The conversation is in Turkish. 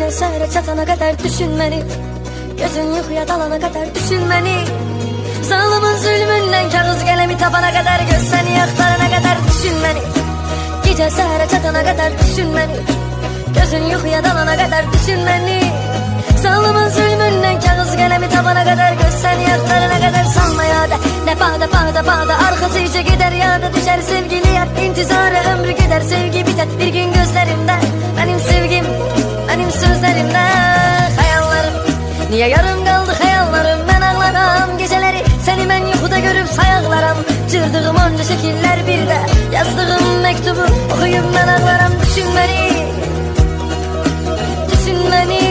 Gece sehre çatana kadar düşün beni, gözün yuxuya dalana kadar düşün beni. Zalimin zulmünden kağız gelemi tapana kadar, göz seni aktarana kadar düşün beni. Gece sehre çatana kadar düşün beni, gözün yuxuya dalana kadar düşün beni. Zalimin zulmünden kağız gelemi tapana kadar, göz seni aktarana kadar sanma ya da. Ne bağda arkası iyice gider ya da düşer sevgili yar. İntizara ömrü gider, sevgi biter bir gün gözlerimde. Benim sevgim, benim sözlerimde. Hayallerim niye yarım kaldı hayallerim, ben ağlaram geceleri seni ben yuxuda görüp sayaqlaram. Cırdığım onca şekiller bir de yazdığım mektubu okuyup ben ağlaram. Düşün beni, düşün beni.